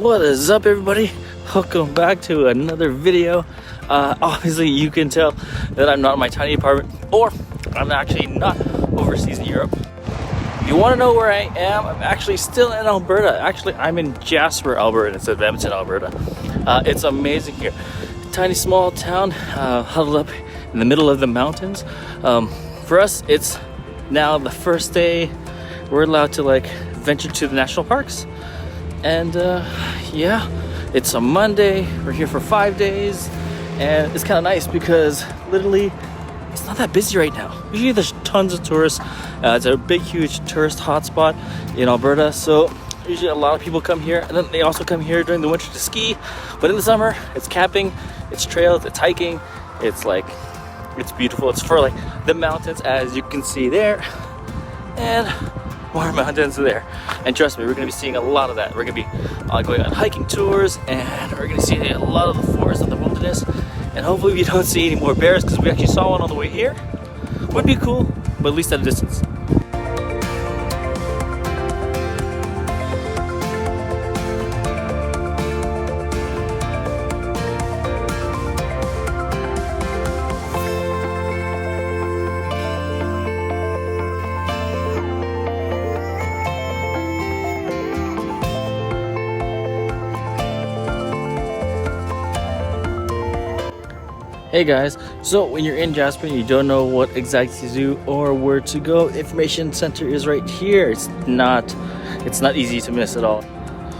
What is up, everybody? Welcome back to another video. Obviously you can tell that I'm not in my tiny apartment, or I'm actually not overseas in Europe. If you want to know where I am, I'm actually still in Alberta. Actually, I'm in Jasper, Alberta instead of Edmonton, Alberta. It's amazing here. Tiny small town huddled up in the middle of the mountains. For us, it's now the first day we're allowed to venture to the national parks. And yeah, it's a Monday. We're here for 5 days, and it's kind of nice because literally it's not that busy right now. Usually there's tons of tourists. It's a big, huge tourist hotspot in Alberta, so usually a lot of people come here, and then they also come here during the winter to ski. But in the summer, it's camping, it's trails, it's hiking. It's beautiful. It's for the mountains, as you can see there, and more mountains there. And trust me, we're going to be seeing a lot of that. We're going to be going on hiking tours, and we're going to see a lot of the forest and the wilderness. And hopefully we don't see any more bears, because we actually saw one on the way here. Would be cool, but at least at a distance. Hey guys, so when you're in Jasper and you don't know what exactly to do or where to go, information center is right here. It's not easy to miss at all.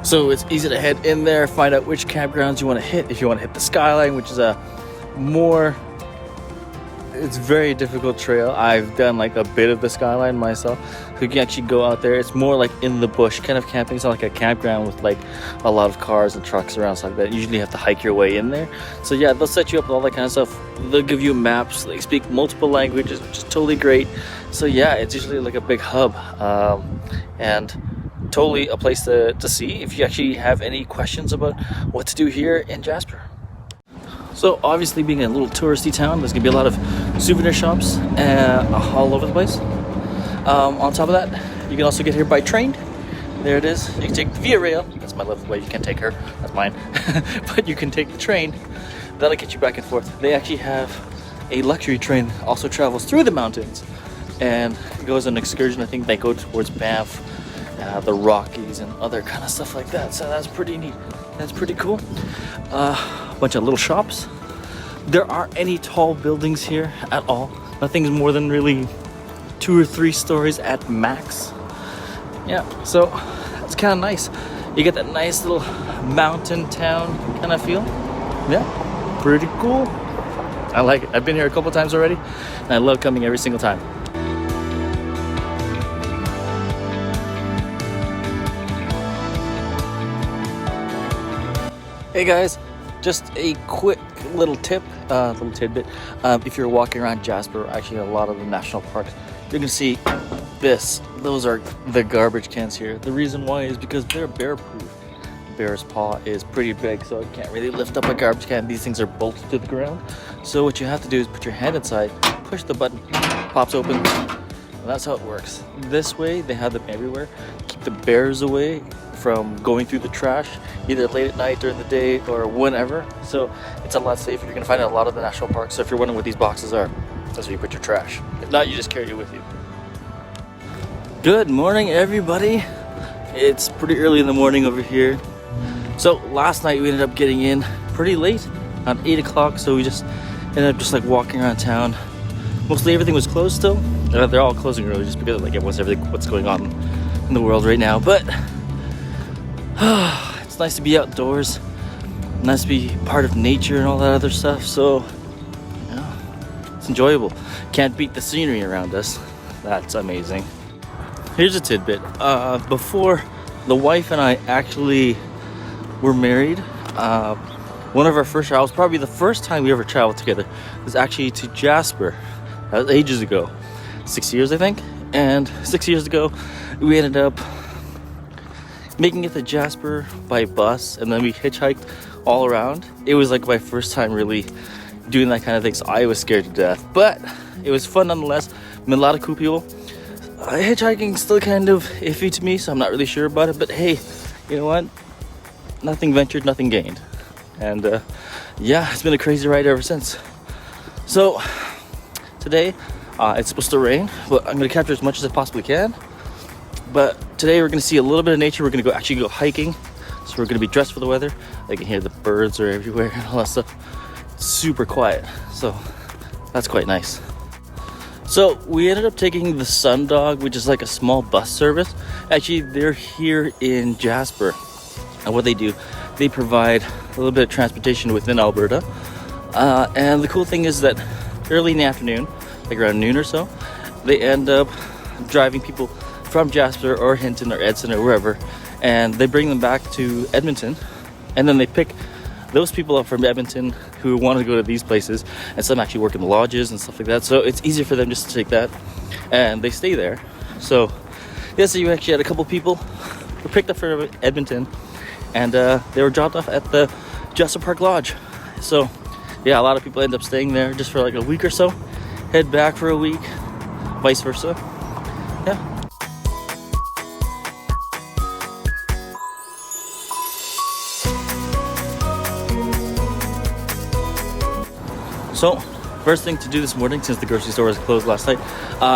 So it's easy to head in there, find out which campgrounds you want to hit. If you want to hit the skyline, which is it's very difficult trail. I've done a bit of the skyline myself. You can actually go out there. It's more in the bush kind of camping. It's not like a campground with a lot of cars and trucks around, stuff like that. You usually have to hike your way in there. So yeah, they'll set you up with all that kind of stuff. They'll give you maps. They speak multiple languages, which is totally great. So yeah, it's usually a big hub, and totally a place to see if you actually have any questions about what to do here in Jasper. So obviously, being a little touristy town, there's gonna be a lot of souvenir shops all over the place. On top of that, you can also get here by train. There it is. You can take the Via Rail. That's my lovely way. You can't take her. That's mine. But you can take the train. That'll get you back and forth. They actually have a luxury train that also travels through the mountains and goes on an excursion. I think they go towards Banff, the Rockies, and other kind of stuff like that. So that's pretty neat. That's pretty cool. Bunch of little shops. There aren't any tall buildings here at all. Nothing's more than really 2 or 3 stories at max. Yeah, so it's kind of nice. You get that nice little mountain town kind of feel. Yeah, pretty cool. I like it. I've been here a couple times already, and I love coming every single time. Hey guys, just a quick little tidbit. If you're walking around Jasper, actually a lot of the national parks, you're gonna see this. Those are the garbage cans here. The reason why is because they're bear-proof. Bear's paw is pretty big, so it can't really lift up a garbage can. These things are bolted to the ground. So what you have to do is put your hand inside, push the button, pops open, and that's how it works. This way, they have them everywhere. Keep the bears away from going through the trash, either late at night, during the day, or whenever. So it's a lot safer. You're gonna find it in a lot of the national parks. So if you're wondering what these boxes are, that's where you put your trash. If not, you just carry it with you. Good morning, everybody. It's pretty early in the morning over here. So last night we ended up getting in pretty late, around 8 o'clock. So we just ended up just walking around town. Mostly everything was closed still. They're all closing early just because what's going on in the world right now. But it's nice to be outdoors, nice to be part of nature and all that other stuff. So yeah, it's enjoyable. Can't beat the scenery around us. That's amazing. Here's a tidbit. Before the wife and I actually were married, one of our first travels, probably the first time we ever traveled together, was actually to Jasper. That was ages ago, 6 years I think. And 6 years ago, we ended up making it to Jasper by bus, and then we hitchhiked all around. It was my first time really doing that kind of thing, so I was scared to death. But it was fun nonetheless. Met a lot of cool people. Hitchhiking's still kind of iffy to me, so I'm not really sure about it. But hey, you know what? nothing ventured, nothing gained. And yeah, it's been a crazy ride ever since. So today it's supposed to rain, but I'm gonna capture as much as I possibly can. But today we're gonna see a little bit of nature. We're gonna actually go hiking. So we're gonna be dressed for the weather. I can hear the birds are everywhere and all that stuff. It's super quiet, so that's quite nice. So we ended up taking the Sundog, which is like a small bus service. Actually, they're here in Jasper. And what they do, they provide a little bit of transportation within Alberta. And the cool thing is that early in the afternoon, like around noon or so, they end up driving people from Jasper or Hinton or Edson or wherever, and they bring them back to Edmonton, and then they pick those people up from Edmonton who want to go to these places, and some actually work in the lodges and stuff like that, so it's easier for them just to take that, and they stay there. So yeah, so you actually had a couple people who were picked up from Edmonton, and they were dropped off at the Jasper Park Lodge. So yeah, a lot of people end up staying there just for like a week or so, head back for a week, vice versa. Yeah. So, first thing to do this morning, since the grocery store was closed last night,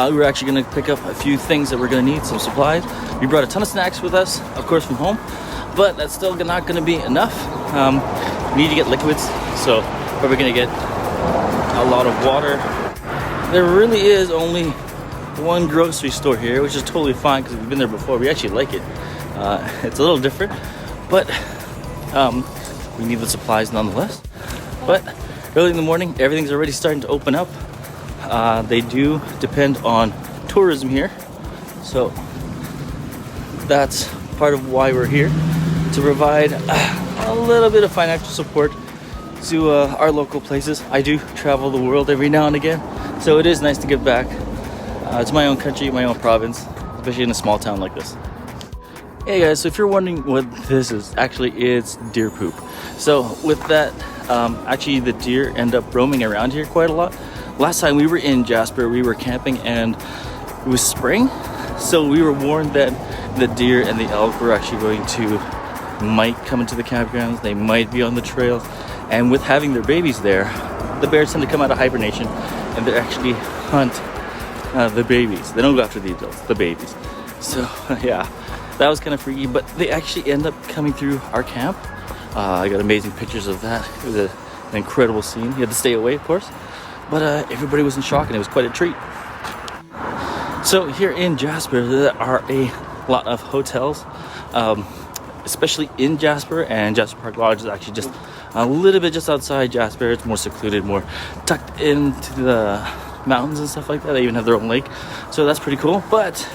we were actually going to pick up a few things that we're going to need, some supplies. We brought a ton of snacks with us, of course, from home, but that's still not going to be enough. We need to get liquids, so we're going to get a lot of water. There really is only one grocery store here, which is totally fine because we've been there before. We actually like it. It's a little different, but we need the supplies nonetheless. But early in the morning, everything's already starting to open up. They do depend on tourism here, so that's part of why we're here, to provide a little bit of financial support to our local places. I do travel the world every now and again, so it is nice to give back to my own country, my own province, especially in a small town like this. Hey guys, so if you're wondering what this is, actually it's deer poop. So with that, actually the deer end up roaming around here quite a lot. Last time we were in Jasper, we were camping and it was spring, so we were warned that the deer and the elk were actually might come into the campgrounds, they might be on the trail, and with having their babies there, the bears tend to come out of hibernation and they actually hunt the babies. They don't go after the adults, the babies. So yeah, that was kind of freaky, but they actually end up coming through our camp. I got amazing pictures of that. It was an incredible scene. You had to stay away, of course, but everybody was in shock and it was quite a treat. So here in Jasper, there are a lot of hotels, especially in Jasper, and Jasper Park Lodge is actually just a little bit just outside Jasper. It's more secluded, more tucked into the mountains and stuff like that. They even have their own lake, so that's pretty cool. But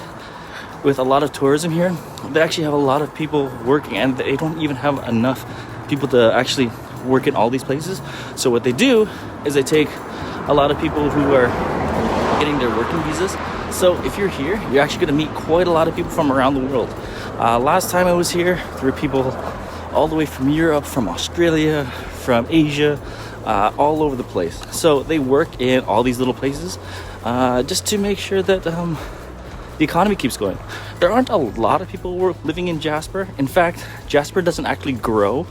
with a lot of tourism here, they actually have a lot of people working, and they don't even have enough people to actually work in all these places. So what they do is they take a lot of people who are getting their working visas. So if you're here, you're actually going to meet quite a lot of people from around the world. Last time I was here, there were people all the way from Europe, from Australia, from Asia, all over the place. So they work in all these little places just to make sure that the economy keeps going. There aren't a lot of people living in Jasper. In fact, Jasper doesn't actually grow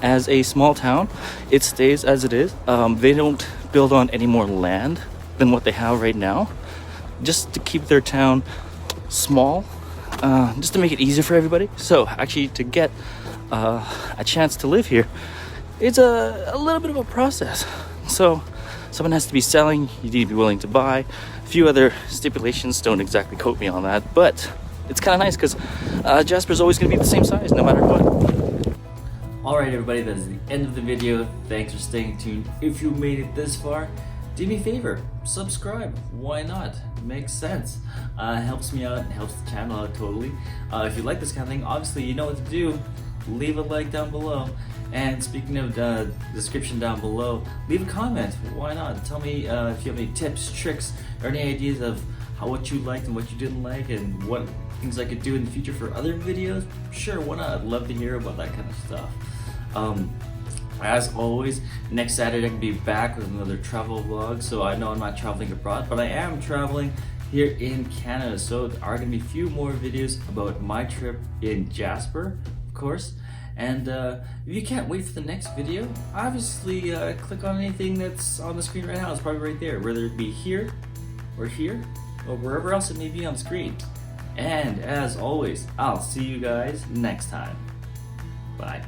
as a small town. It stays as it is. They don't build on any more land than what they have right now, just to keep their town small, just to make it easier for everybody. So actually to get a chance to live here, it's a little bit of a process. So someone has to be selling, you need to be willing to buy. A few other stipulations, don't exactly quote me on that, but it's kind of nice because Jasper's always going to be the same size no matter what. Alright everybody, that is the end of the video. Thanks for staying tuned. If you made it this far, do me a favor, subscribe. Why not? Makes sense. Helps me out and helps the channel out totally. If you like this kind of thing, obviously you know what to do. Leave a like down below. And speaking of the description down below, leave a comment. Why not? Tell me if you have any tips, tricks, or any ideas of what you liked and what you didn't like, and what things I could do in the future for other videos. Sure, why not? I'd love to hear about that kind of stuff. As always, next Saturday I can be back with another travel vlog. So I know I'm not traveling abroad, but I am traveling here in Canada. So there are going to be a few more videos about my trip in Jasper, of course. And if you can't wait for the next video, obviously click on anything that's on the screen right now. It's probably right there, whether it be here, or wherever else it may be on the screen. And as always, I'll see you guys next time. Bye.